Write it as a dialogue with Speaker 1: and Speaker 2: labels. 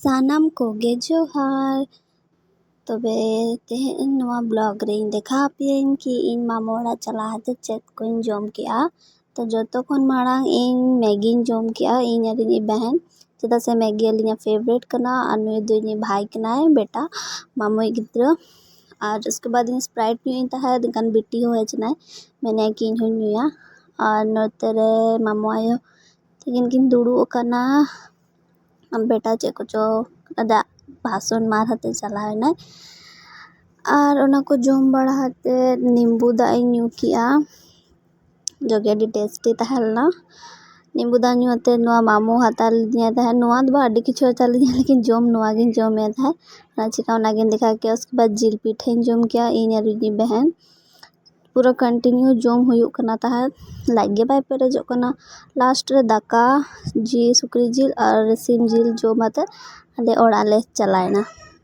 Speaker 1: ᱥᱟᱱᱟᱢ ᱠᱚᱜᱮ ᱡᱚᱦᱟᱨ᱾ ᱛᱚᱵᱮ ᱛᱮᱦᱮᱧ ᱱᱚᱣᱟ ᱵᱞᱚᱜ ᱨᱮᱧ ᱫᱮᱠᱷᱟᱣ ᱟᱯᱮᱭᱟᱹᱧ ᱠᱤ ᱤᱧ ᱢᱟᱢᱳ ᱚᱲᱟᱜ ᱪᱟᱞᱟᱣ ᱠᱟᱛᱮ ᱪᱮᱫ ᱠᱚᱧ ᱡᱚᱢ ᱠᱮᱜᱼᱟ᱾ ᱛᱚ ᱡᱚᱛᱚ ᱠᱷᱚᱱ ᱢᱟᱲᱟᱝ ᱤᱧ ᱢᱮᱜᱤᱧ ᱡᱚᱢ ᱠᱮᱜᱼᱟ, ᱤᱧ ᱟᱨ ᱤᱧᱤᱡ ᱵᱮᱦᱮᱱ, ᱪᱮᱫᱟᱜ ᱥᱮ ᱢᱮᱜᱤ ᱟᱹᱞᱤᱧᱟᱜ ᱯᱷᱮᱵᱟᱨᱮᱴ ᱠᱟᱱᱟ ᱟᱨ ᱱᱩᱭ ᱫᱚ ᱤᱧᱤᱡ ᱵᱷᱟᱭ ᱠᱟᱱᱟᱭ, ᱵᱮᱴᱟ ᱢᱟᱢᱳᱭᱤᱡ ᱜᱤᱫᱽᱨᱟᱹ। ᱟᱨ ᱩᱥᱠᱮ ᱵᱟᱫ ᱤᱧ ᱥᱯᱨᱟइट ᱧᱩᱭᱮᱫ ᱛᱟᱦᱮᱸᱫ, ᱮᱱᱠᱷᱟᱱ ᱵᱤᱴᱤ ᱦᱚᱸ ᱦᱮᱡ ᱮᱱᱟᱭ, ᱢᱮᱱᱟᱭ ᱠᱤ ᱤᱧ ᱦᱚᱸᱧ ᱧᱩᱭᱟ। ᱟᱨ ᱱᱚᱛᱮ ᱨᱮ ᱢᱟᱢᱳ ᱟᱭᱳ ᱛᱤᱠᱤᱱ ᱠᱤᱱ ᱫᱩᱲᱩᱵ ᱟᱠᱟᱱᱟ ᱟᱨ ᱵᱮᱴᱟ ᱪᱮᱫ ᱠᱚᱪᱚ ᱵᱷᱟᱥᱚᱱ ᱢᱟᱨ ᱦᱟᱛᱮ ᱪᱟᱞᱟᱣ ᱮᱱᱟᱭ। ᱟᱨ ᱚᱱᱟ ᱠᱚ ᱡᱚᱢ ᱵᱟᱲᱟ ᱠᱟᱛᱮᱫ ᱱᱤᱢᱵᱩ ᱫᱟᱜ ᱤᱧ ᱧᱩ ᱠᱮᱜᱼᱟ, ᱡᱚᱜᱮ ᱟᱹᱰᱤ ᱴᱮᱥᱴᱤ ᱛᱟᱦᱮᱸ ᱞᱮᱱᱟ। ᱱᱤᱢᱵᱩ ᱫᱟᱜ ᱧᱩ ᱠᱟᱛᱮᱫ ᱱᱚᱣᱟ ᱢᱟᱢᱳ ᱦᱟᱛᱟᱣ ᱞᱤᱫᱤᱧᱟᱭ ᱛᱟᱦᱮᱸᱫ, ᱱᱚᱣᱟ ᱫᱚ ᱵᱟᱝ ᱟᱹᱰᱤ ᱠᱤᱪᱷᱩ ᱦᱟᱛᱟᱣ ᱞᱤᱫᱤᱧᱟ, ᱞᱮᱠᱤᱱ ᱡᱚᱢ ᱱᱚᱣᱟ ᱜᱤᱧ ᱡᱚᱢᱮᱫ ᱛᱟᱦᱮᱸᱫ, ᱚᱱᱟ ᱪᱤᱠᱟᱹ ᱚᱱᱟᱜᱤᱧ ᱫᱮᱠᱷᱟᱣ ᱠᱮᱜᱼᱟ। ᱩᱥᱠᱮ ᱵᱟᱫ ᱡᱤᱞ ᱯᱤᱴᱷᱟᱹᱧ ᱡᱚᱢ ᱠᱮᱜᱼᱟ ᱤᱧ ᱟᱨ ᱤᱧᱤᱡ ᱵᱮᱦᱮᱱ। ᱯᱩᱨᱟᱹ ᱠᱚᱱᱴᱤᱱᱤᱭᱩ ᱡᱚᱢ ᱦᱩᱭᱩᱜ ᱠᱟᱱᱟ ᱛᱟᱦᱮᱸᱫ, ᱞᱟᱡ ᱜᱮ ᱵᱟᱭ ᱯᱮᱨᱮᱡᱚᱜ ᱠᱟᱱᱟ। ᱞᱟᱥᱴ ᱨᱮ ᱫᱟᱠᱟ, ᱥᱩᱠᱨᱤ ᱡᱤᱞ ᱟᱨ ᱥᱤᱢ ᱡᱤᱞ ᱡᱚᱢ ᱠᱟᱛᱮᱫ ᱟᱞᱮ ᱚᱲᱟᱜ ᱞᱮ ᱪᱟᱞᱟᱣᱮᱱᱟ।